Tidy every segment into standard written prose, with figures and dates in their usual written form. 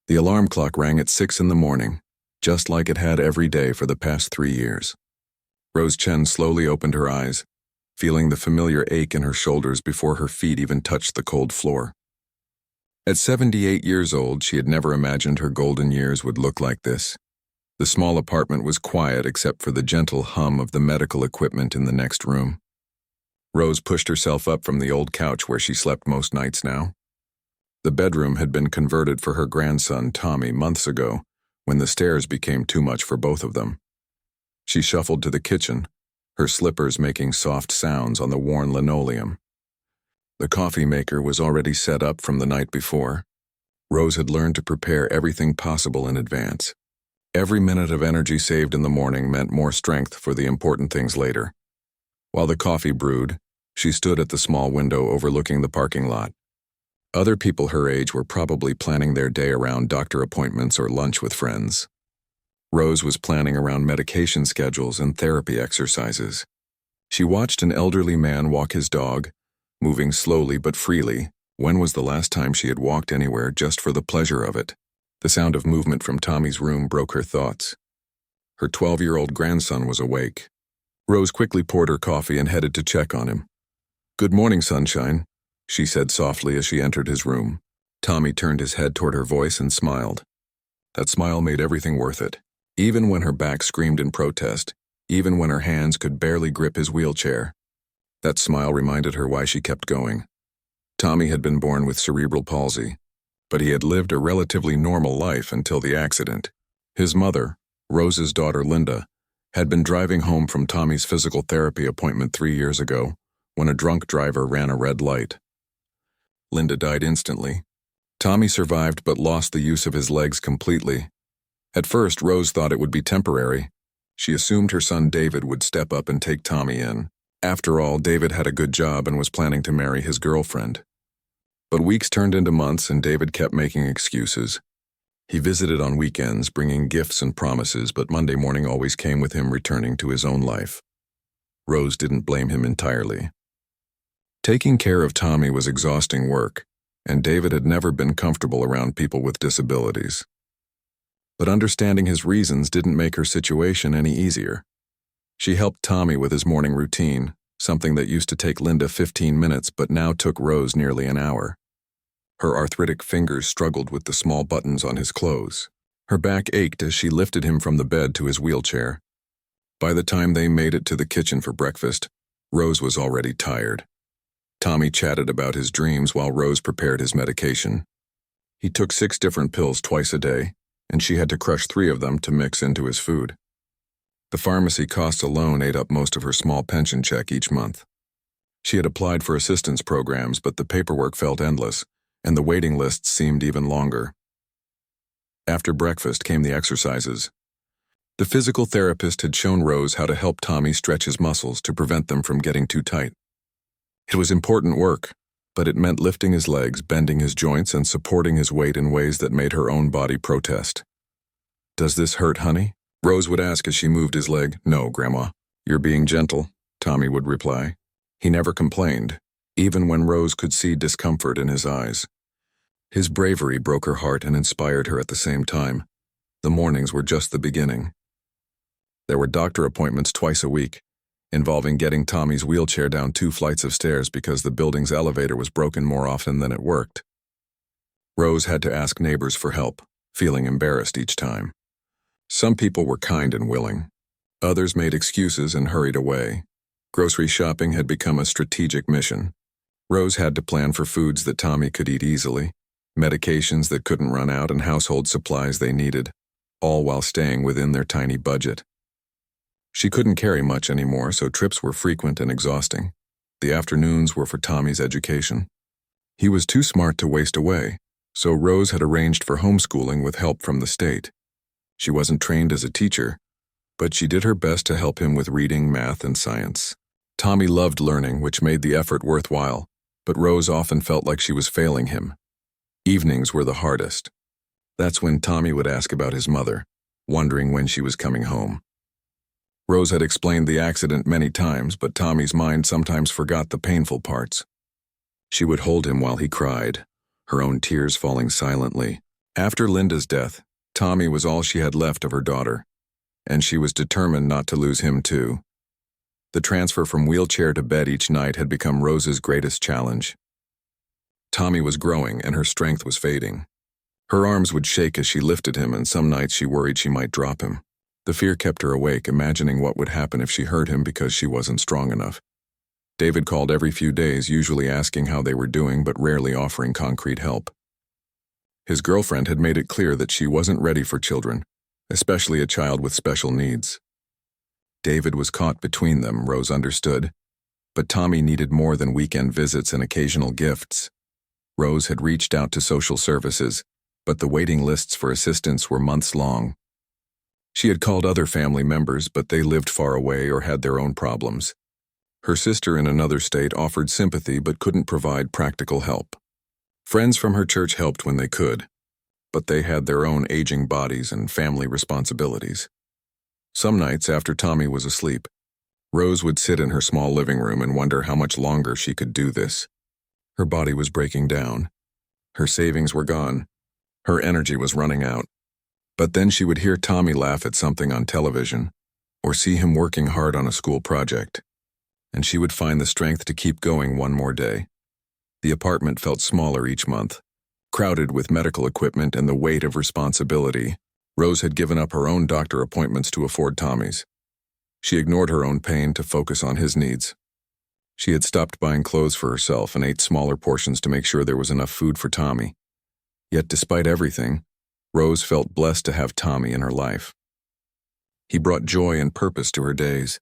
The alarm clock rang at 6 in the morning, just like it had every day for the past 3 years. Rose Chen slowly opened her eyes, feeling the familiar ache in her shoulders before her feet even touched the cold floor. At 78 years old, she had never imagined her golden years would look like this. The small apartment was quiet except for the gentle hum of the medical equipment in the next room. Rose pushed herself up from the old couch where she slept most nights now. The bedroom had been converted for her grandson, Tommy, months ago, when the stairs became too much for both of them. She shuffled to the kitchen, her slippers making soft sounds on the worn linoleum. The coffee maker was already set up from the night before. Rose had learned to prepare everything possible in advance. Every minute of energy saved in the morning meant more strength for the important things later. While the coffee brewed, she stood at the small window overlooking the parking lot. Other people her age were probably planning their day around doctor appointments or lunch with friends. Rose was planning around medication schedules and therapy exercises. She watched an elderly man walk his dog, moving slowly but freely. When was the last time she had walked anywhere just for the pleasure of it? The sound of movement from Tommy's room broke her thoughts. Her 12-year-old grandson was awake. Rose quickly poured her coffee and headed to check on him. "Good morning, sunshine," she said softly as she entered his room. Tommy turned his head toward her voice and smiled. That smile made everything worth it. Even when her back screamed in protest, even when her hands could barely grip his wheelchair, that smile reminded her why she kept going. Tommy had been born with cerebral palsy, but he had lived a relatively normal life until the accident. His mother, Rose's daughter Linda, had been driving home from Tommy's physical therapy appointment 3 years ago when a drunk driver ran a red light. Linda died instantly. Tommy survived but lost the use of his legs completely. At first, Rose thought it would be temporary. She assumed her son David would step up and take Tommy in. After all, David had a good job and was planning to marry his girlfriend. But weeks turned into months and David kept making excuses. He visited on weekends, bringing gifts and promises, but Monday morning always came with him returning to his own life. Rose didn't blame him entirely. Taking care of Tommy was exhausting work, and David had never been comfortable around people with disabilities. But understanding his reasons didn't make her situation any easier. She helped Tommy with his morning routine, something that used to take Linda 15 minutes but now took Rose nearly an hour. Her arthritic fingers struggled with the small buttons on his clothes. Her back ached as she lifted him from the bed to his wheelchair. By the time they made it to the kitchen for breakfast, Rose was already tired. Tommy chatted about his dreams while Rose prepared his medication. He took 6 different pills twice a day, and she had to crush 3 of them to mix into his food. The pharmacy costs alone ate up most of her small pension check each month. She had applied for assistance programs, but the paperwork felt endless, and the waiting lists seemed even longer. After breakfast came the exercises. The physical therapist had shown Rose how to help Tommy stretch his muscles to prevent them from getting too tight. It was important work, but it meant lifting his legs, bending his joints, and supporting his weight in ways that made her own body protest. "Does this hurt, honey?" Rose would ask as she moved his leg. "No, Grandma. You're being gentle," Tommy would reply. He never complained, even when Rose could see discomfort in his eyes. His bravery broke her heart and inspired her at the same time. The mornings were just the beginning. There were doctor appointments twice a week, involving getting Tommy's wheelchair down 2 flights of stairs because the building's elevator was broken more often than it worked. Rose had to ask neighbors for help, feeling embarrassed each time. Some people were kind and willing. Others made excuses and hurried away. Grocery shopping had become a strategic mission. Rose had to plan for foods that Tommy could eat easily, medications that couldn't run out, and household supplies they needed, all while staying within their tiny budget. She couldn't carry much anymore, so trips were frequent and exhausting. The afternoons were for Tommy's education. He was too smart to waste away, so Rose had arranged for homeschooling with help from the state. She wasn't trained as a teacher, but she did her best to help him with reading, math, and science. Tommy loved learning, which made the effort worthwhile, but Rose often felt like she was failing him. Evenings were the hardest. That's when Tommy would ask about his mother, wondering when she was coming home. Rose had explained the accident many times, but Tommy's mind sometimes forgot the painful parts. She would hold him while he cried, her own tears falling silently, After Linda's death, Tommy was all she had left of her daughter, and she was determined not to lose him too. The transfer from wheelchair to bed each night had become Rose's greatest challenge. Tommy was growing and her strength was fading. Her arms would shake as she lifted him, and some nights she worried she might drop him. The fear kept her awake, imagining what would happen if she hurt him because she wasn't strong enough. David called every few days, usually asking how they were doing but rarely offering concrete help. His girlfriend had made it clear that she wasn't ready for children, especially a child with special needs. David was caught between them, Rose understood, but Tommy needed more than weekend visits and occasional gifts. Rose had reached out to social services, but the waiting lists for assistance were months long. She had called other family members, but they lived far away or had their own problems. Her sister in another state offered sympathy but couldn't provide practical help. Friends from her church helped when they could, but they had their own aging bodies and family responsibilities. Some nights after Tommy was asleep, Rose would sit in her small living room and wonder how much longer she could do this. Her body was breaking down. Her savings were gone. Her energy was running out. But then she would hear Tommy laugh at something on television, or see him working hard on a school project, and she would find the strength to keep going one more day. The apartment felt smaller each month, crowded with medical equipment and the weight of responsibility. Rose had given up her own doctor appointments to afford Tommy's. She ignored her own pain to focus on his needs. She had stopped buying clothes for herself and ate smaller portions to make sure there was enough food for Tommy. Yet despite everything, Rose felt blessed to have Tommy in her life. He brought joy and purpose to her days.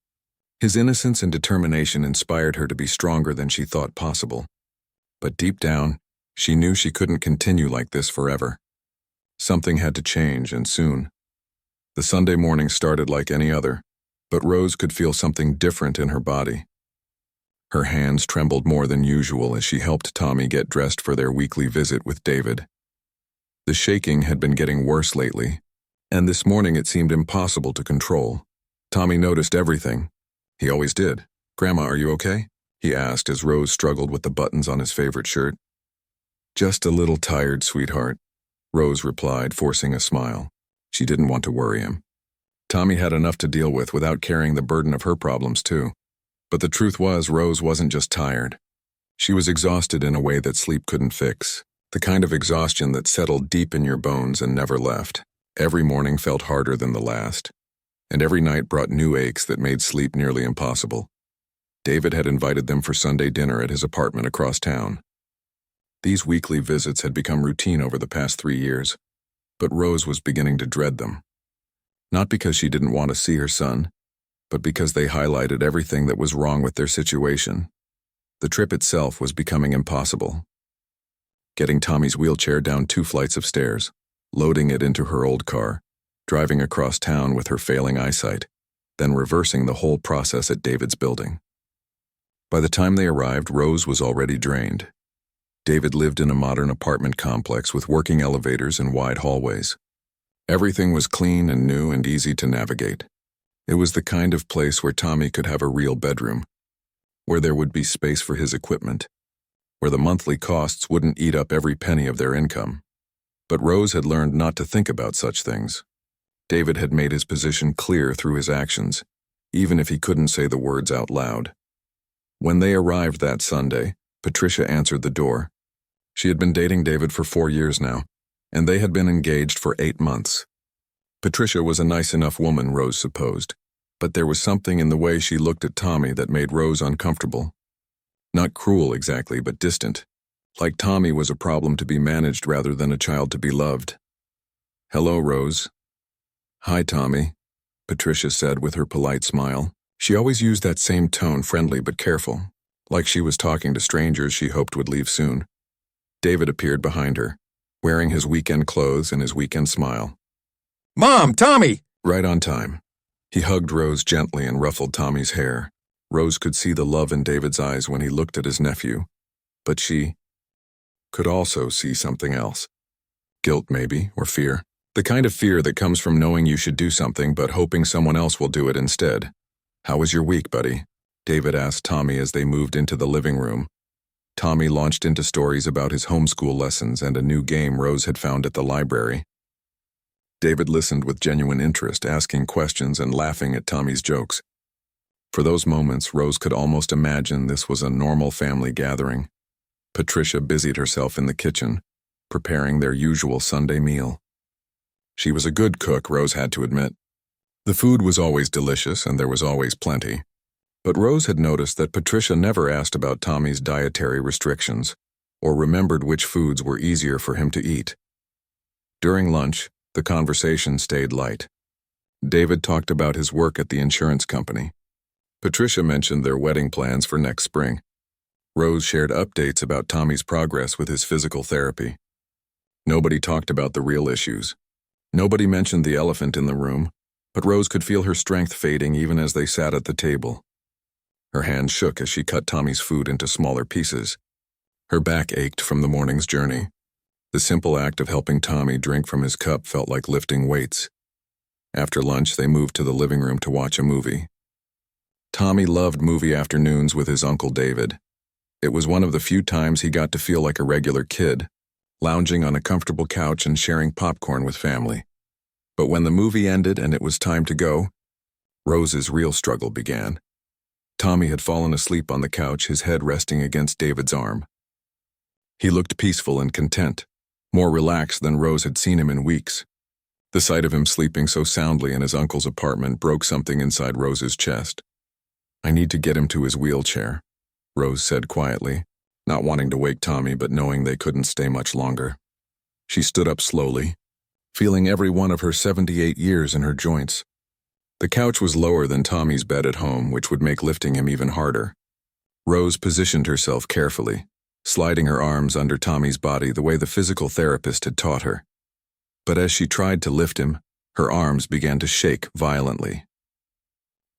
His innocence and determination inspired her to be stronger than she thought possible. But deep down, she knew she couldn't continue like this forever. Something had to change, and soon. The Sunday morning started like any other, but Rose could feel something different in her body. Her hands trembled more than usual as she helped Tommy get dressed for their weekly visit with David. The shaking had been getting worse lately, and this morning it seemed impossible to control. Tommy noticed everything. He always did. "Grandma, are you okay?" he asked as Rose struggled with the buttons on his favorite shirt. "Just a little tired, sweetheart," Rose replied, forcing a smile. She didn't want to worry him. Tommy had enough to deal with without carrying the burden of her problems too. But the truth was, Rose wasn't just tired. She was exhausted in a way that sleep couldn't fix. The kind of exhaustion that settled deep in your bones and never left. Every morning felt harder than the last, and every night brought new aches that made sleep nearly impossible. David had invited them for Sunday dinner at his apartment across town. These weekly visits had become routine over the past 3 years, but Rose was beginning to dread them. Not because she didn't want to see her son, but because they highlighted everything that was wrong with their situation. The trip itself was becoming impossible. Getting Tommy's wheelchair down 2 flights of stairs, loading it into her old car, driving across town with her failing eyesight, then reversing the whole process at David's building. By the time they arrived, Rose was already drained. David lived in a modern apartment complex with working elevators and wide hallways. Everything was clean and new and easy to navigate. It was the kind of place where Tommy could have a real bedroom, where there would be space for his equipment, where the monthly costs wouldn't eat up every penny of their income. But Rose had learned not to think about such things. David had made his position clear through his actions, even if he couldn't say the words out loud. When they arrived that Sunday, Patricia answered the door. She had been dating David for 4 years now, and they had been engaged for 8 months. Patricia was a nice enough woman, Rose supposed, but there was something in the way she looked at Tommy that made Rose uncomfortable. Not cruel exactly, but distant, like Tommy was a problem to be managed rather than a child to be loved. "Hello, Rose." "Hi, Tommy," Patricia said with her polite smile. She always used that same tone, friendly but careful, like she was talking to strangers she hoped would leave soon. David appeared behind her, wearing his weekend clothes and his weekend smile. "Mom, Tommy!" Right on time. He hugged Rose gently and ruffled Tommy's hair. Rose could see the love in David's eyes when he looked at his nephew, but she could also see something else. Guilt, maybe, or fear. The kind of fear that comes from knowing you should do something but hoping someone else will do it instead. "How was your week, buddy?" David asked Tommy as they moved into the living room. Tommy launched into stories about his homeschool lessons and a new game Rose had found at the library. David listened with genuine interest, asking questions and laughing at Tommy's jokes. For those moments, Rose could almost imagine this was a normal family gathering. Patricia busied herself in the kitchen, preparing their usual Sunday meal. She was a good cook, Rose had to admit. The food was always delicious and there was always plenty. But Rose had noticed that Patricia never asked about Tommy's dietary restrictions or remembered which foods were easier for him to eat. During lunch, the conversation stayed light. David talked about his work at the insurance company. Patricia mentioned their wedding plans for next spring. Rose shared updates about Tommy's progress with his physical therapy. Nobody talked about the real issues. Nobody mentioned the elephant in the room, but Rose could feel her strength fading even as they sat at the table. Her hands shook as she cut Tommy's food into smaller pieces. Her back ached from the morning's journey. The simple act of helping Tommy drink from his cup felt like lifting weights. After lunch, they moved to the living room to watch a movie. Tommy loved movie afternoons with his Uncle David. It was one of the few times he got to feel like a regular kid, lounging on a comfortable couch and sharing popcorn with family. But when the movie ended and it was time to go, Rose's real struggle began. Tommy had fallen asleep on the couch, his head resting against David's arm. He looked peaceful and content, more relaxed than Rose had seen him in weeks. The sight of him sleeping so soundly in his uncle's apartment broke something inside Rose's chest. "I need to get him to his wheelchair," Rose said quietly, not wanting to wake Tommy but knowing they couldn't stay much longer. She stood up slowly, feeling every one of her 78 years in her joints. The couch was lower than Tommy's bed at home, which would make lifting him even harder. Rose positioned herself carefully, sliding her arms under Tommy's body the way the physical therapist had taught her. But as she tried to lift him, her arms began to shake violently.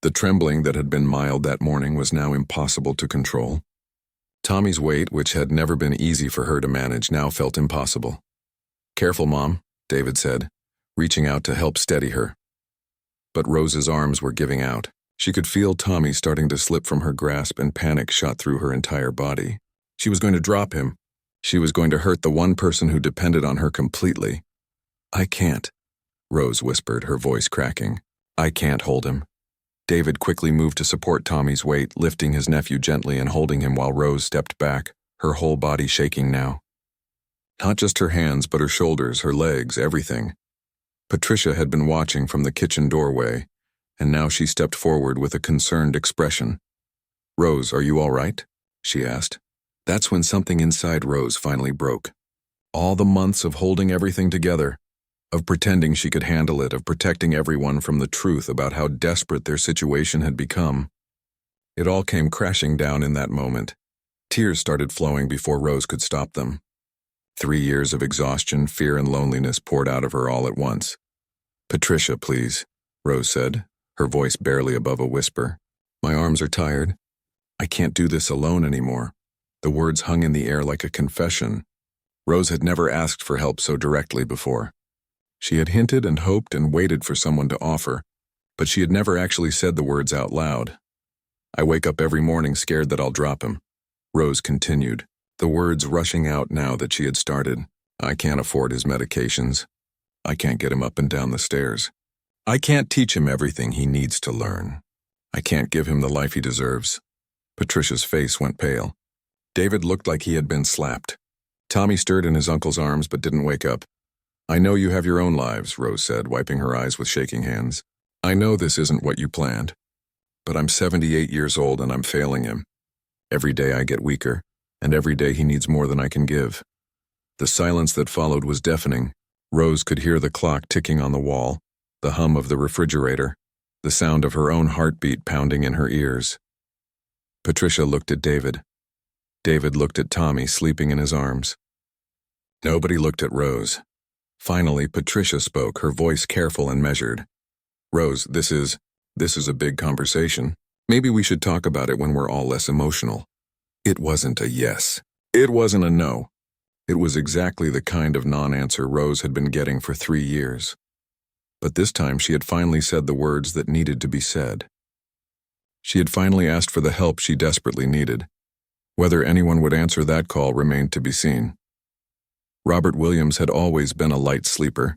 The trembling that had been mild that morning was now impossible to control. Tommy's weight, which had never been easy for her to manage, now felt impossible. "Careful, Mom," David said, reaching out to help steady her. But Rose's arms were giving out. She could feel Tommy starting to slip from her grasp and panic shot through her entire body. She was going to drop him. She was going to hurt the one person who depended on her completely. "I can't," Rose whispered, her voice cracking. "I can't hold him." David quickly moved to support Tommy's weight, lifting his nephew gently and holding him while Rose stepped back, her whole body shaking now. Not just her hands, but her shoulders, her legs, everything. Patricia had been watching from the kitchen doorway, and now she stepped forward with a concerned expression. "Rose, are you all right?" she asked. That's when something inside Rose finally broke. All the months of holding everything together, of pretending she could handle it, of protecting everyone from the truth about how desperate their situation had become. It all came crashing down in that moment. Tears started flowing before Rose could stop them. 3 years of exhaustion, fear, and loneliness poured out of her all at once. "Patricia, please," Rose said, her voice barely above a whisper. "My arms are tired. I can't do this alone anymore." The words hung in the air like a confession. Rose had never asked for help so directly before. She had hinted and hoped and waited for someone to offer, but she had never actually said the words out loud. "I wake up every morning scared that I'll drop him," Rose continued, the words rushing out now that she had started. "I can't afford his medications. I can't get him up and down the stairs. I can't teach him everything he needs to learn. I can't give him the life he deserves." Patricia's face went pale. David looked like he had been slapped. Tommy stirred in his uncle's arms but didn't wake up. "I know you have your own lives," Rose said, wiping her eyes with shaking hands. "I know this isn't what you planned. But I'm 78 years old and I'm failing him. Every day I get weaker, and every day he needs more than I can give." The silence that followed was deafening. Rose could hear the clock ticking on the wall, the hum of the refrigerator, the sound of her own heartbeat pounding in her ears. Patricia looked at David. David looked at Tommy sleeping in his arms. Nobody looked at Rose. Finally, Patricia spoke, her voice careful and measured. "Rose, this is a big conversation. Maybe we should talk about it when we're all less emotional." It wasn't a yes. It wasn't a no. It was exactly the kind of non-answer Rose had been getting for 3 years. But this time she had finally said the words that needed to be said. She had finally asked for the help she desperately needed. Whether anyone would answer that call remained to be seen. Robert Williams had always been a light sleeper,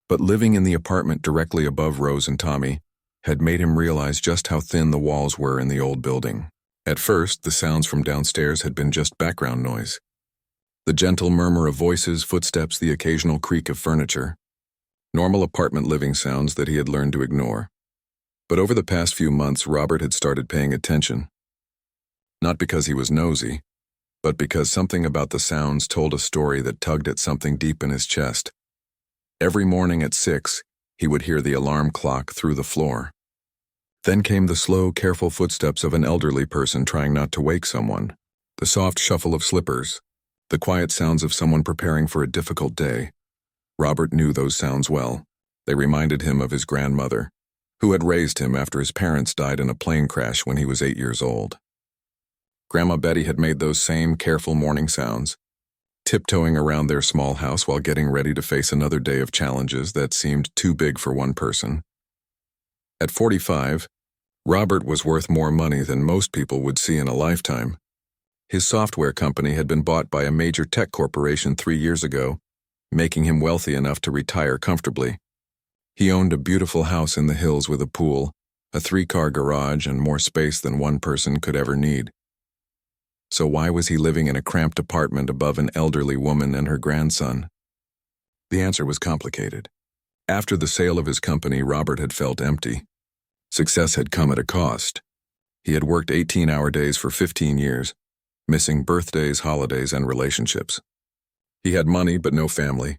but living in the apartment directly above Rose and Tommy had made him realize just how thin the walls were in the old building. At first, the sounds from downstairs had been just background noise. The gentle murmur of voices, footsteps, the occasional creak of furniture. Normal apartment living sounds that he had learned to ignore. But over the past few months, Robert had started paying attention. Not because he was nosy, but because something about the sounds told a story that tugged at something deep in his chest. Every morning at 6, he would hear the alarm clock through the floor. Then came the slow, careful footsteps of an elderly person trying not to wake someone, the soft shuffle of slippers, the quiet sounds of someone preparing for a difficult day. Robert knew those sounds well. They reminded him of his grandmother, who had raised him after his parents died in a plane crash when he was 8 years old. Grandma Betty had made those same careful morning sounds, tiptoeing around their small house while getting ready to face another day of challenges that seemed too big for one person. At 45, Robert was worth more money than most people would see in a lifetime. His software company had been bought by a major tech corporation 3 years ago, making him wealthy enough to retire comfortably. He owned a beautiful house in the hills with a pool, a 3-car garage, and more space than one person could ever need. So why was he living in a cramped apartment above an elderly woman and her grandson? The answer was complicated. After the sale of his company, Robert had felt empty. Success had come at a cost. He had worked 18-hour days for 15 years, missing birthdays, holidays, and relationships. He had money but no family.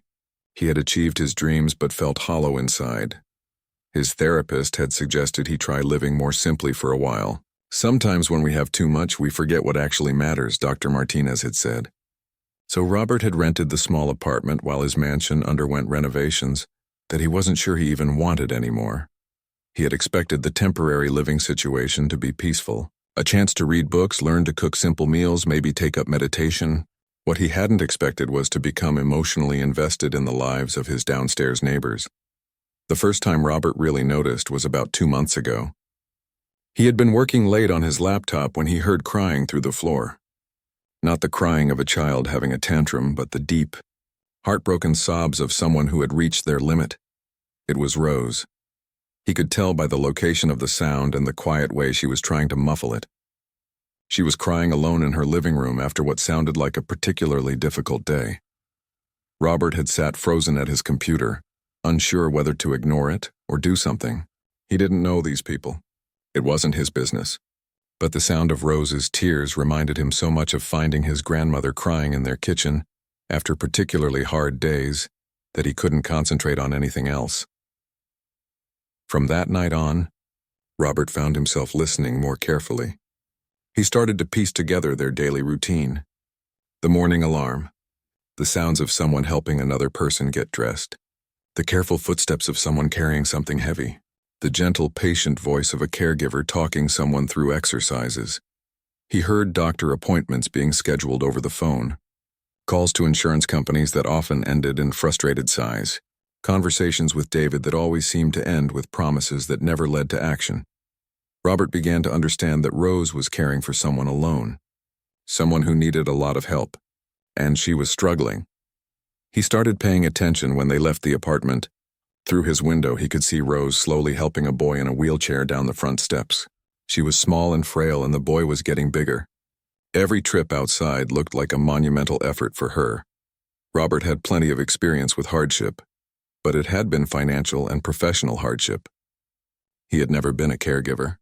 He had achieved his dreams but felt hollow inside. His therapist had suggested he try living more simply for a while. Sometimes when we have too much, we forget what actually matters, Dr. Martinez had said. So Robert had rented the small apartment while his mansion underwent renovations that he wasn't sure he even wanted anymore. He had expected the temporary living situation to be peaceful, a chance to read books, learn to cook simple meals, maybe take up meditation. What he hadn't expected was to become emotionally invested in the lives of his downstairs neighbors. The first time Robert really noticed was about 2 months ago. He had been working late on his laptop when he heard crying through the floor. Not the crying of a child having a tantrum, but the deep, heartbroken sobs of someone who had reached their limit. It was Rose. He could tell by the location of the sound and the quiet way she was trying to muffle it. She was crying alone in her living room after what sounded like a particularly difficult day. Robert had sat frozen at his computer, unsure whether to ignore it or do something. He didn't know these people. It wasn't his business. But the sound of Rose's tears reminded him so much of finding his grandmother crying in their kitchen after particularly hard days that he couldn't concentrate on anything else. From that night on, Robert found himself listening more carefully. He started to piece together their daily routine. The morning alarm, the sounds of someone helping another person get dressed, the careful footsteps of someone carrying something heavy, the gentle, patient voice of a caregiver talking someone through exercises. He heard doctor appointments being scheduled over the phone, calls to insurance companies that often ended in frustrated sighs, conversations with David that always seemed to end with promises that never led to action. Robert began to understand that Rose was caring for someone alone, someone who needed a lot of help, and she was struggling. He started paying attention when they left the apartment. Through his window, he could see Rose slowly helping a boy in a wheelchair down the front steps. She was small and frail, and the boy was getting bigger. Every trip outside looked like a monumental effort for her. Robert had plenty of experience with hardship, but it had been financial and professional hardship. He had never been a caregiver.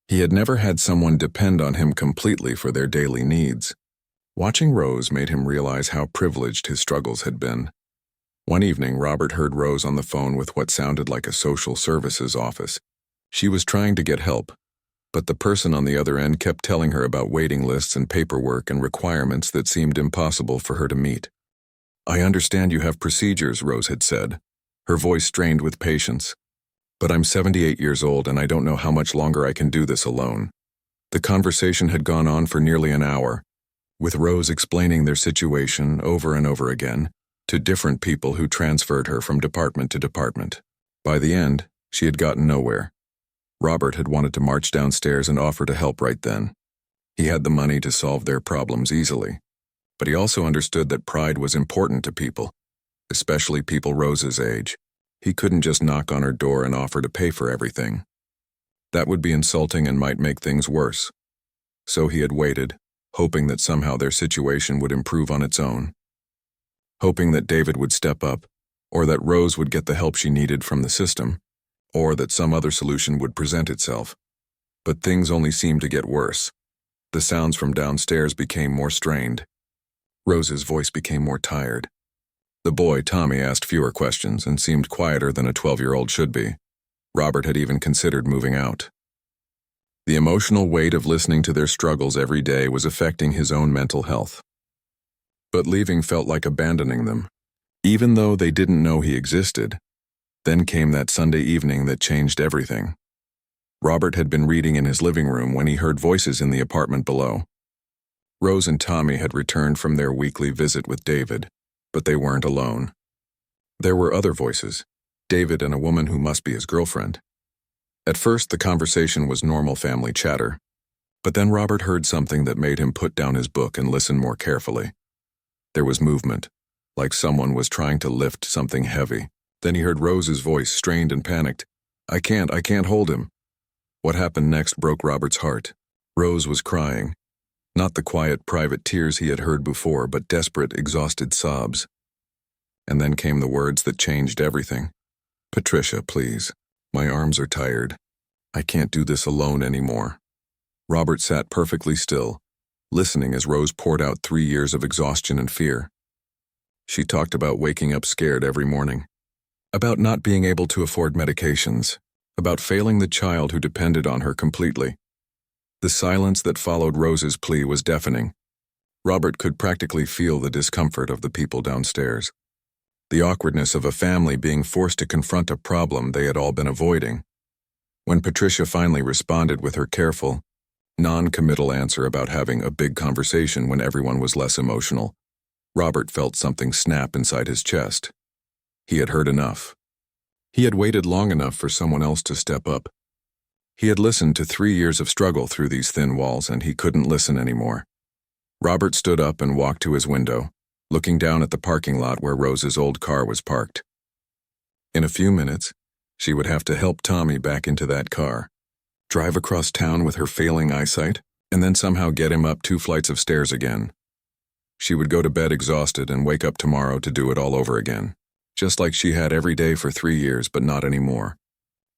He had never had someone depend on him completely for their daily needs. Watching Rose made him realize how privileged his struggles had been. One evening, Robert heard Rose on the phone with what sounded like a social services office. She was trying to get help, but the person on the other end kept telling her about waiting lists and paperwork and requirements that seemed impossible for her to meet. "I understand you have procedures," Rose had said, her voice strained with patience. "But I'm 78 years old and I don't know how much longer I can do this alone." The conversation had gone on for nearly an hour, with Rose explaining their situation over and over again to different people who transferred her from department to department. By the end, she had gotten nowhere. Robert had wanted to march downstairs and offer to help right then. He had the money to solve their problems easily, but he also understood that pride was important to people, especially people Rose's age. He couldn't just knock on her door and offer to pay for everything. That would be insulting and might make things worse. So he had waited, hoping that somehow their situation would improve on its own. Hoping that David would step up, or that Rose would get the help she needed from the system, or that some other solution would present itself. But things only seemed to get worse. The sounds from downstairs became more strained. Rose's voice became more tired. The boy, Tommy, asked fewer questions and seemed quieter than a 12-year-old should be. Robert had even considered moving out. The emotional weight of listening to their struggles every day was affecting his own mental health. But leaving felt like abandoning them, even though they didn't know he existed. Then came that Sunday evening that changed everything. Robert had been reading in his living room when he heard voices in the apartment below. Rose and Tommy had returned from their weekly visit with David, but they weren't alone. There were other voices, David and a woman who must be his girlfriend. At first, the conversation was normal family chatter, but then Robert heard something that made him put down his book and listen more carefully. There was movement, like someone was trying to lift something heavy. Then he heard Rose's voice, strained and panicked. I can't hold him." What happened next broke Robert's heart. Rose was crying. Not the quiet, private tears he had heard before, but desperate, exhausted sobs. And then came the words that changed everything. "Patricia, please. My arms are tired. I can't do this alone anymore." Robert sat perfectly still, listening as Rose poured out 3 years of exhaustion and fear. She talked about waking up scared every morning, about not being able to afford medications, about failing the child who depended on her completely. The silence that followed Rose's plea was deafening. Robert could practically feel the discomfort of the people downstairs, the awkwardness of a family being forced to confront a problem they had all been avoiding. When Patricia finally responded with her careful, non-committal answer about having a big conversation when everyone was less emotional, Robert felt something snap inside his chest. He had heard enough. He had waited long enough for someone else to step up. He had listened to 3 years of struggle through these thin walls, and he couldn't listen anymore. Robert stood up and walked to his window, looking down at the parking lot where Rose's old car was parked. In a few minutes, she would have to help Tommy back into that car, drive across town with her failing eyesight, and then somehow get him up 2 flights of stairs again. She would go to bed exhausted and wake up tomorrow to do it all over again, just like she had every day for 3 years, but not anymore.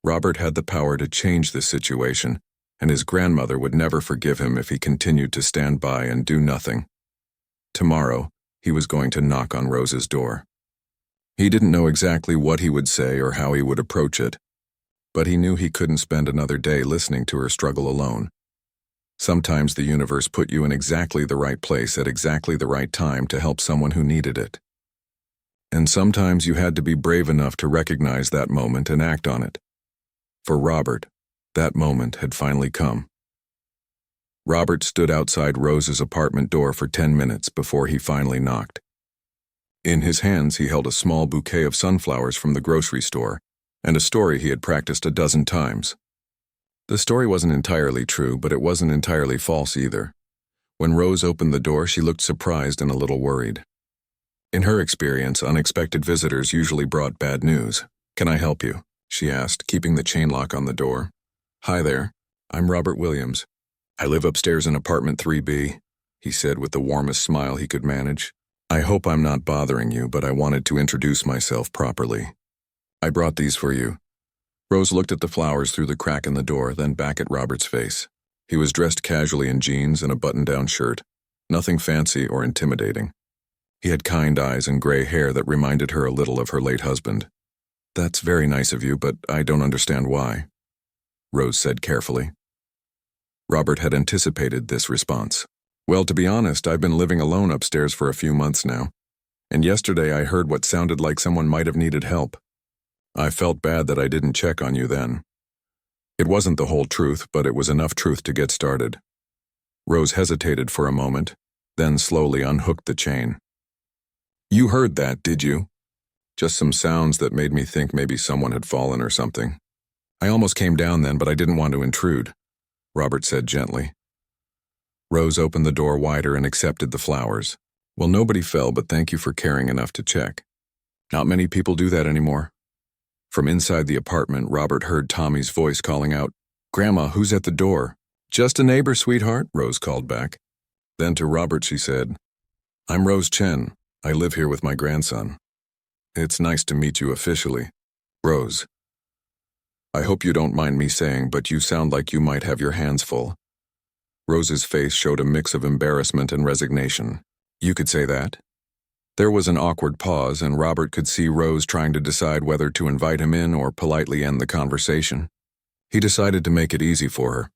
Robert had the power to change this situation, and his grandmother would never forgive him if he continued to stand by and do nothing. Tomorrow, he was going to knock on Rose's door. He didn't know exactly what he would say or how he would approach it, but he knew he couldn't spend another day listening to her struggle alone. Sometimes the universe put you in exactly the right place at exactly the right time to help someone who needed it. And sometimes you had to be brave enough to recognize that moment and act on it. For Robert, that moment had finally come. Robert stood outside Rose's apartment door for 10 minutes before he finally knocked. In his hands, he held a small bouquet of sunflowers from the grocery store and a story he had practiced a dozen times. The story wasn't entirely true, but it wasn't entirely false either. When Rose opened the door, she looked surprised and a little worried. In her experience, unexpected visitors usually brought bad news. "Can I help you?" she asked, keeping the chain lock on the door. "Hi there. I'm Robert Williams. I live upstairs in apartment 3B, he said with the warmest smile he could manage. "I hope I'm not bothering you, but I wanted to introduce myself properly. I brought these for you." Rose looked at the flowers through the crack in the door, then back at Robert's face. He was dressed casually in jeans and a button-down shirt, nothing fancy or intimidating. He had kind eyes and gray hair that reminded her a little of her late husband. "That's very nice of you, but I don't understand why," Rose said carefully. Robert had anticipated this response. "Well, to be honest, I've been living alone upstairs for a few months now, and yesterday I heard what sounded like someone might have needed help. I felt bad that I didn't check on you then. It wasn't the whole truth, but it was enough truth to get started." Rose hesitated for a moment, then slowly unhooked the chain. "You heard that, did you?" "Just some sounds that made me think maybe someone had fallen or something. I almost came down then, but I didn't want to intrude," Robert said gently. Rose opened the door wider and accepted the flowers. Well, nobody fell, but thank you for caring enough to check. Not many people do that anymore. From inside the apartment, Robert heard Tommy's voice calling out, "Grandma, who's at the door?" "Just a neighbor, sweetheart," Rose called back. Then to Robert she said, "I'm Rose Chen. I live here with my grandson. It's nice to meet you officially. Rose, I hope you don't mind me saying, but you sound like you might have your hands full." Rose's face showed a mix of embarrassment and resignation. "You could say that?" There was an awkward pause, and Robert could see Rose trying to decide whether to invite him in or politely end the conversation. He decided to make it easy for her.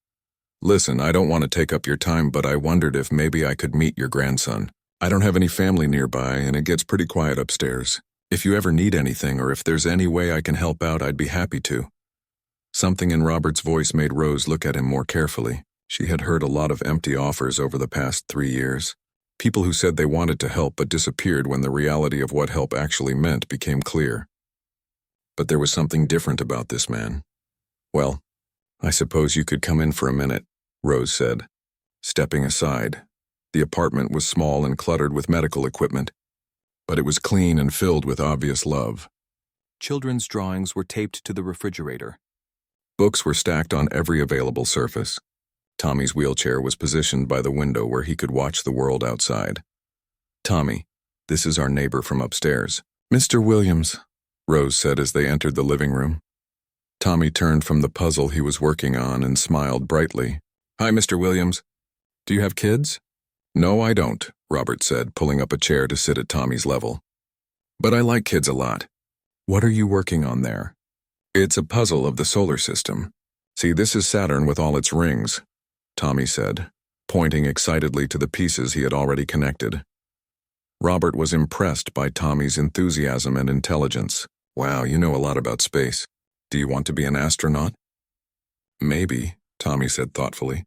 "Listen, I don't want to take up your time, but I wondered if maybe I could meet your grandson. I don't have any family nearby, and it gets pretty quiet upstairs. If you ever need anything or if there's any way I can help out, I'd be happy to." Something in Robert's voice made Rose look at him more carefully. She had heard a lot of empty offers over the past 3 years. People who said they wanted to help but disappeared when the reality of what help actually meant became clear. But there was something different about this man. "Well, I suppose you could come in for a minute," Rose said, stepping aside. The apartment was small and cluttered with medical equipment, but it was clean and filled with obvious love. Children's drawings were taped to the refrigerator. Books were stacked on every available surface. Tommy's wheelchair was positioned by the window where he could watch the world outside. "Tommy, this is our neighbor from upstairs." "Mr. Williams," Rose said as they entered the living room. Tommy turned from the puzzle he was working on and smiled brightly. "Hi, Mr. Williams. Do you have kids?" "No, I don't," Robert said, pulling up a chair to sit at Tommy's level. "But I like kids a lot." "What are you working on there?" "It's a puzzle of the solar system. See, this is Saturn with all its rings," Tommy said, pointing excitedly to the pieces he had already connected. Robert was impressed by Tommy's enthusiasm and intelligence. "Wow, you know a lot about space. Do you want to be an astronaut?" "Maybe," Tommy said thoughtfully.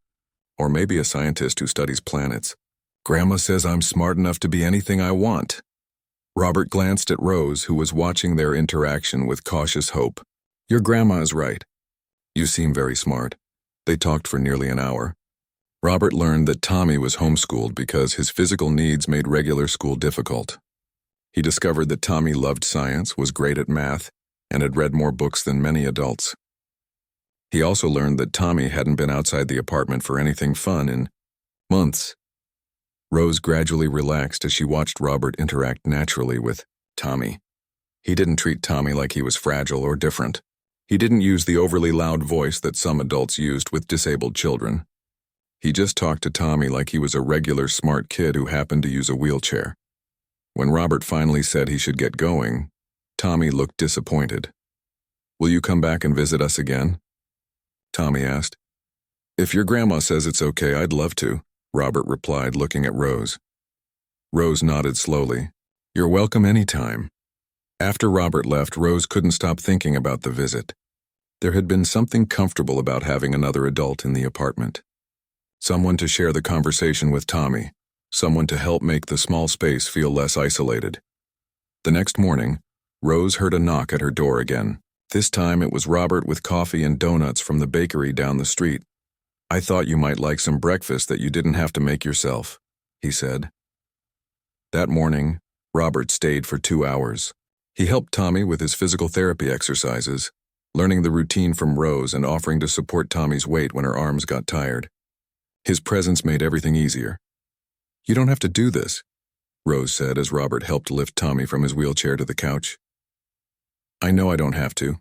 "Or maybe a scientist who studies planets. Grandma says I'm smart enough to be anything I want." Robert glanced at Rose, who was watching their interaction with cautious hope. "Your grandma is right. You seem very smart." They talked for nearly an hour. Robert learned that Tommy was homeschooled because his physical needs made regular school difficult. He discovered that Tommy loved science, was great at math, and had read more books than many adults. He also learned that Tommy hadn't been outside the apartment for anything fun in months. Rose gradually relaxed as she watched Robert interact naturally with Tommy. He didn't treat Tommy like he was fragile or different. He didn't use the overly loud voice that some adults used with disabled children. He just talked to Tommy like he was a regular smart kid who happened to use a wheelchair. When Robert finally said he should get going, Tommy looked disappointed. "Will you come back and visit us again?" Tommy asked. "If your grandma says it's okay, I'd love to," Robert replied, looking at Rose. Rose nodded slowly. "You're welcome anytime." After Robert left, Rose couldn't stop thinking about the visit. There had been something comfortable about having another adult in the apartment. Someone to share the conversation with Tommy, someone to help make the small space feel less isolated. The next morning, Rose heard a knock at her door again. This time it was Robert with coffee and donuts from the bakery down the street. "I thought you might like some breakfast that you didn't have to make yourself," he said. That morning, Robert stayed for 2 hours. He helped Tommy with his physical therapy exercises, learning the routine from Rose and offering to support Tommy's weight when her arms got tired. His presence made everything easier. "You don't have to do this," Rose said as Robert helped lift Tommy from his wheelchair to the couch. "I know I don't have to,"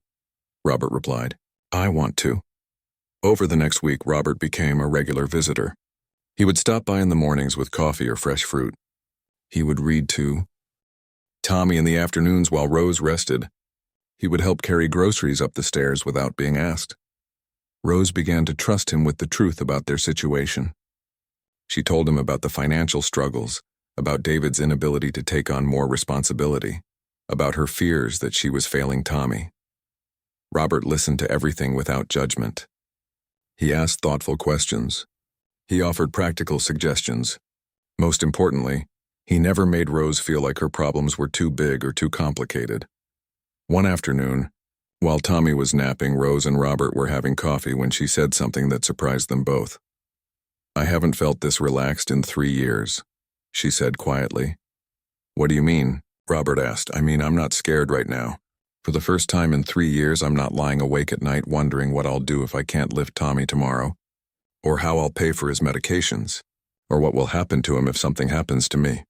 Robert replied. "I want to." Over the next week, Robert became a regular visitor. He would stop by in the mornings with coffee or fresh fruit. He would read to Tommy in the afternoons while Rose rested. He would help carry groceries up the stairs without being asked. Rose began to trust him with the truth about their situation. She told him about the financial struggles, about David's inability to take on more responsibility, about her fears that she was failing Tommy. Robert listened to everything without judgment. He asked thoughtful questions. He offered practical suggestions. Most importantly, he never made Rose feel like her problems were too big or too complicated. One afternoon, while Tommy was napping, Rose and Robert were having coffee when she said something that surprised them both. I haven't felt this relaxed in 3 years, she said quietly. What do you mean? Robert asked. I mean, I'm not scared right now. For the first time in 3 years, I'm not lying awake at night wondering what I'll do if I can't lift Tommy tomorrow, or how I'll pay for his medications, or what will happen to him if something happens to me.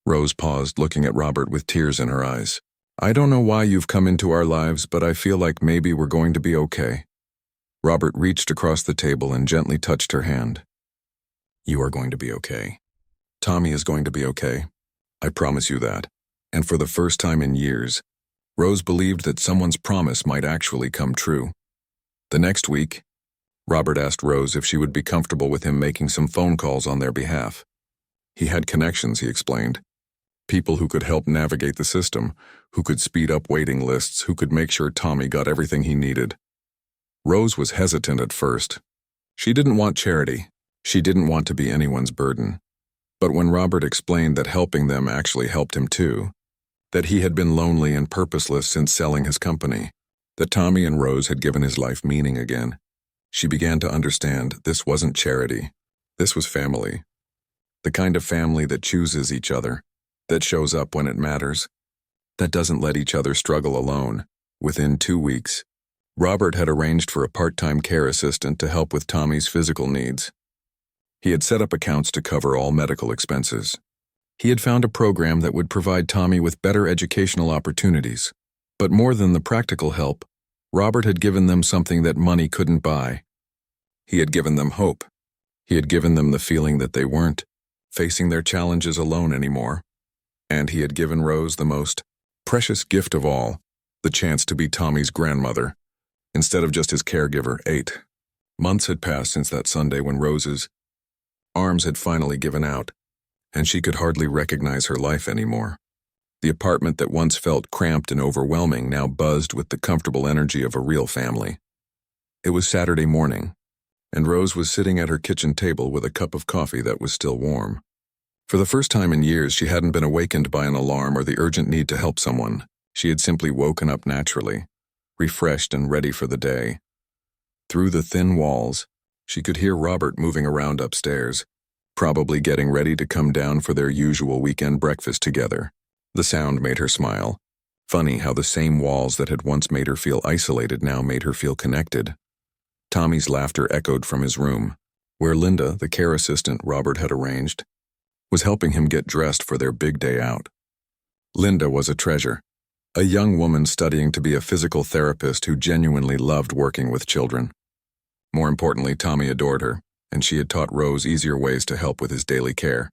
Rose paused, looking at Robert with tears in her eyes. I don't know why you've come into our lives, but I feel like maybe we're going to be okay. Robert reached across the table and gently touched her hand. You are going to be okay. Tommy is going to be okay. I promise you that. And for the first time in years, Rose believed that someone's promise might actually come true. The next week, Robert asked Rose if she would be comfortable with him making some phone calls on their behalf. He had connections, he explained. People who could help navigate the system, who could speed up waiting lists, who could make sure Tommy got everything he needed. Rose was hesitant at first. She didn't want charity. She didn't want to be anyone's burden. But when Robert explained that helping them actually helped him too, that he had been lonely and purposeless since selling his company, that Tommy and Rose had given his life meaning again, she began to understand this wasn't charity. This was family. The kind of family that chooses each other, that shows up when it matters, that doesn't let each other struggle alone. Within 2 weeks, Robert had arranged for a part-time care assistant to help with Tommy's physical needs. He had set up accounts to cover all medical expenses. He had found a program that would provide Tommy with better educational opportunities. But more than the practical help, Robert had given them something that money couldn't buy. He had given them hope. He had given them the feeling that they weren't facing their challenges alone anymore. And he had given Rose the most precious gift of all, the chance to be Tommy's grandmother, instead of just his caregiver. 8 months had passed since that Sunday when Rose's arms had finally given out, and she could hardly recognize her life anymore. The apartment that once felt cramped and overwhelming now buzzed with the comfortable energy of a real family. It was Saturday morning, and Rose was sitting at her kitchen table with a cup of coffee that was still warm. For the first time in years, she hadn't been awakened by an alarm or the urgent need to help someone. She had simply woken up naturally, refreshed and ready for the day. Through the thin walls, she could hear Robert moving around upstairs, probably getting ready to come down for their usual weekend breakfast together. The sound made her smile. Funny how the same walls that had once made her feel isolated now made her feel connected. Tommy's laughter echoed from his room, where Linda, the care assistant Robert had arranged, was helping him get dressed for their big day out. Linda was a treasure, a young woman studying to be a physical therapist who genuinely loved working with children. More importantly, Tommy adored her, and she had taught Rose easier ways to help with his daily care.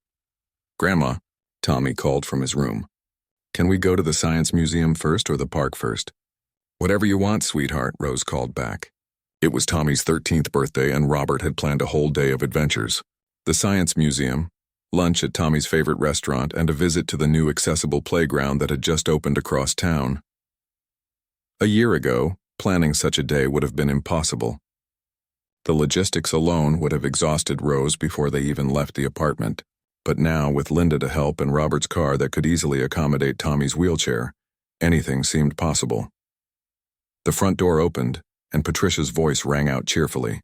Grandma, Tommy called from his room. Can we go to the science museum first or the park first? Whatever you want, sweetheart, Rose called back. It was Tommy's 13th birthday, and Robert had planned a whole day of adventures. The science museum, lunch at Tommy's favorite restaurant, and a visit to the new accessible playground that had just opened across town. A year ago, planning such a day would have been impossible. The logistics alone would have exhausted Rose before they even left the apartment. But now, with Linda to help and Robert's car that could easily accommodate Tommy's wheelchair, anything seemed possible. The front door opened, and Patricia's voice rang out cheerfully.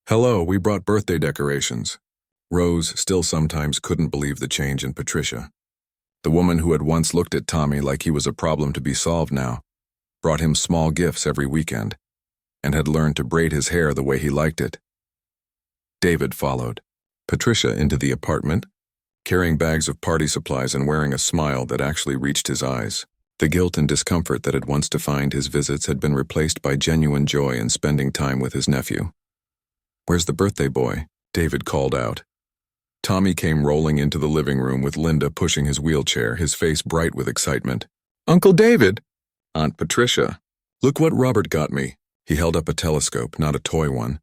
Hello, we brought birthday decorations. Rose still sometimes couldn't believe the change in Patricia. The woman who had once looked at Tommy like he was a problem to be solved now brought him small gifts every weekend, and had learned to braid his hair the way he liked it. David followed Patricia into the apartment, carrying bags of party supplies and wearing a smile that actually reached his eyes. The guilt and discomfort that had once defined his visits had been replaced by genuine joy in spending time with his nephew. Where's the birthday boy? David called out. Tommy came rolling into the living room with Linda pushing his wheelchair, his face bright with excitement. Uncle David! Aunt Patricia! Look what Robert got me. He held up a telescope, not a toy one,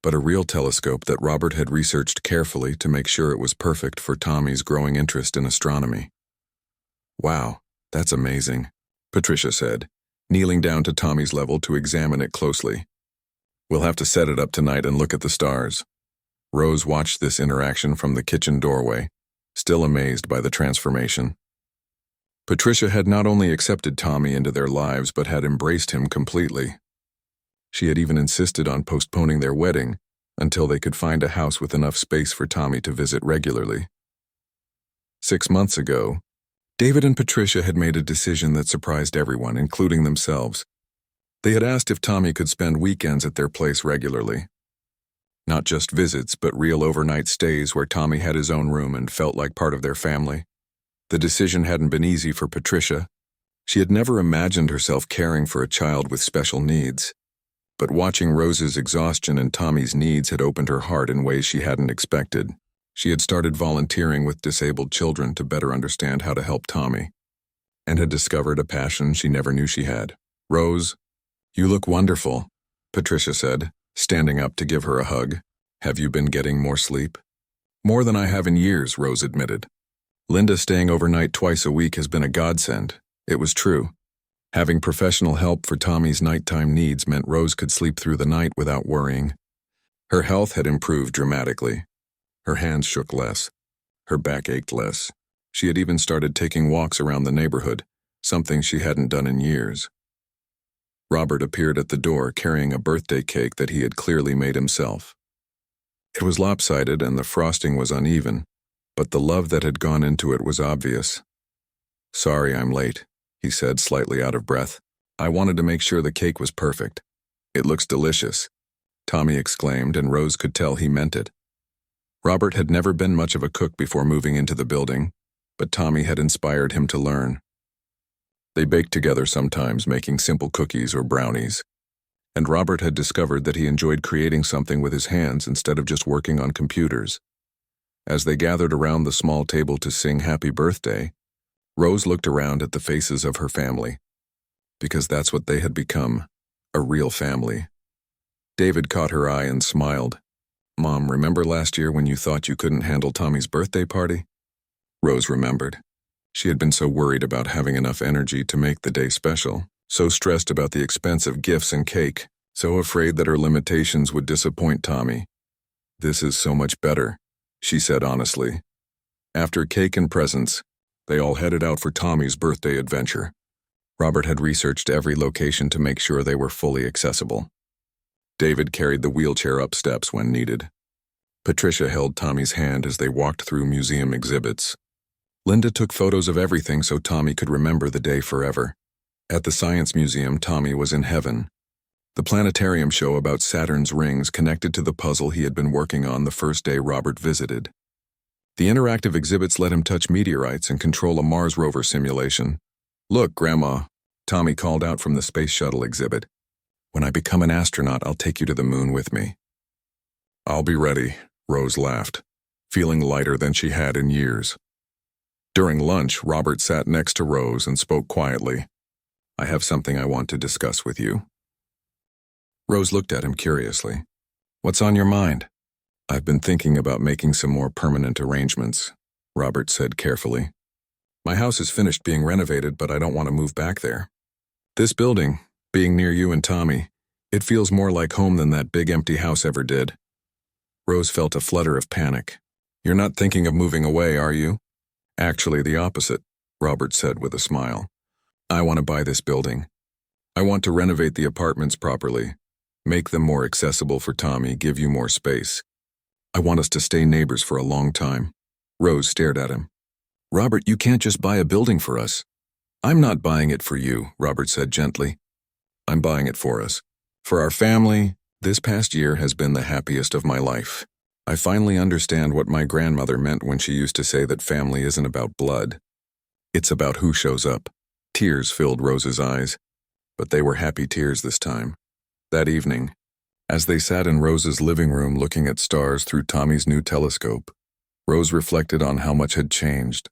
but a real telescope that Robert had researched carefully to make sure it was perfect for Tommy's growing interest in astronomy. Wow, that's amazing, Patricia said, kneeling down to Tommy's level to examine it closely. We'll have to set it up tonight and look at the stars. Rose watched this interaction from the kitchen doorway, still amazed by the transformation. Patricia had not only accepted Tommy into their lives but had embraced him completely. She had even insisted on postponing their wedding, until they could find a house with enough space for Tommy to visit regularly. 6 months ago, David and Patricia had made a decision that surprised everyone, including themselves. They had asked if Tommy could spend weekends at their place regularly. Not just visits, but real overnight stays where Tommy had his own room and felt like part of their family. The decision hadn't been easy for Patricia. She had never imagined herself caring for a child with special needs. But watching Rose's exhaustion and Tommy's needs had opened her heart in ways she hadn't expected. She had started volunteering with disabled children to better understand how to help Tommy, and had discovered a passion she never knew she had. "Rose, you look wonderful," Patricia said, standing up to give her a hug. "Have you been getting more sleep?" "More than I have in years," Rose admitted. "Linda staying overnight twice a week has been a godsend." It was true. Having professional help for Tommy's nighttime needs meant Rose could sleep through the night without worrying. Her health had improved dramatically. Her hands shook less. Her back ached less. She had even started taking walks around the neighborhood, something she hadn't done in years. Robert appeared at the door carrying a birthday cake that he had clearly made himself. It was lopsided and the frosting was uneven, but the love that had gone into it was obvious. "Sorry I'm late," he said, slightly out of breath. "I wanted to make sure the cake was perfect." "It looks delicious," Tommy exclaimed, and Rose could tell he meant it. Robert had never been much of a cook before moving into the building, but Tommy had inspired him to learn. They baked together sometimes, making simple cookies or brownies, and Robert had discovered that he enjoyed creating something with his hands instead of just working on computers. As they gathered around the small table to sing Happy Birthday, Rose looked around at the faces of her family, because that's what they had become, a real family. David caught her eye and smiled. "Mom, remember last year when you thought you couldn't handle Tommy's birthday party?" Rose remembered. She had been so worried about having enough energy to make the day special, so stressed about the expense of gifts and cake, so afraid that her limitations would disappoint Tommy. "This is so much better," she said honestly. After cake and presents, they all headed out for Tommy's birthday adventure. Robert had researched every location to make sure they were fully accessible. David carried the wheelchair up steps when needed. Patricia held Tommy's hand as they walked through museum exhibits. Linda took photos of everything so Tommy could remember the day forever. At the Science Museum, Tommy was in heaven. The planetarium show about Saturn's rings connected to the puzzle he had been working on the first day Robert visited. The interactive exhibits let him touch meteorites and control a Mars rover simulation. "Look, Grandma," Tommy called out from the space shuttle exhibit. "When I become an astronaut, I'll take you to the moon with me." "I'll be ready," Rose laughed, feeling lighter than she had in years. During lunch, Robert sat next to Rose and spoke quietly. "I have something I want to discuss with you." Rose looked at him curiously. "What's on your mind?" "I've been thinking about making some more permanent arrangements," Robert said carefully. "My house is finished being renovated, but I don't want to move back there. This building, being near you and Tommy, it feels more like home than that big empty house ever did." Rose felt a flutter of panic. "You're not thinking of moving away, are you?" "Actually, the opposite," Robert said with a smile. "I want to buy this building. I want to renovate the apartments properly, make them more accessible for Tommy, give you more space. I want us to stay neighbors for a long time." Rose stared at him. "Robert, you can't just buy a building for us." "I'm not buying it for you," Robert said gently. "I'm buying it for us. For our family, this past year has been the happiest of my life. I finally understand what my grandmother meant when she used to say that family isn't about blood. It's about who shows up." Tears filled Rose's eyes, but they were happy tears this time. That evening, as they sat in Rose's living room looking at stars through Tommy's new telescope, Rose reflected on how much had changed.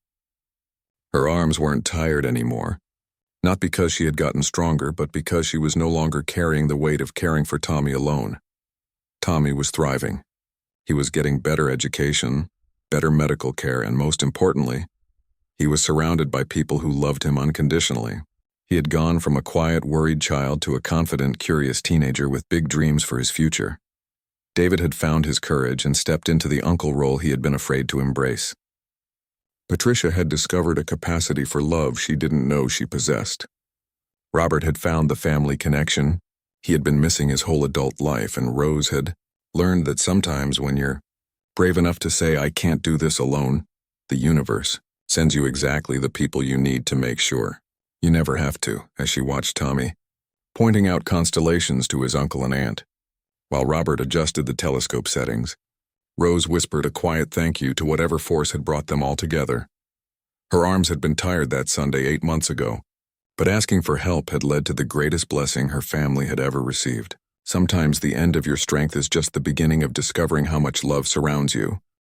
Her arms weren't tired anymore, not because she had gotten stronger, but because she was no longer carrying the weight of caring for Tommy alone. Tommy was thriving. He was getting better education, better medical care, and most importantly, he was surrounded by people who loved him unconditionally. He had gone from a quiet, worried child to a confident, curious teenager with big dreams for his future. David had found his courage and stepped into the uncle role he had been afraid to embrace. Patricia had discovered a capacity for love she didn't know she possessed. Robert had found the family connection he had been missing his whole adult life, and Rose had learned that sometimes when you're brave enough to say, "I can't do this alone," the universe sends you exactly the people you need to make sure you never have to, as she watched Tommy pointing out constellations to his uncle and aunt. While Robert adjusted the telescope settings, Rose whispered a quiet thank you to whatever force had brought them all together. Her arms had been tired that Sunday 8 months ago, but asking for help had led to the greatest blessing her family had ever received. Sometimes the end of your strength is just the beginning of discovering how much love surrounds you,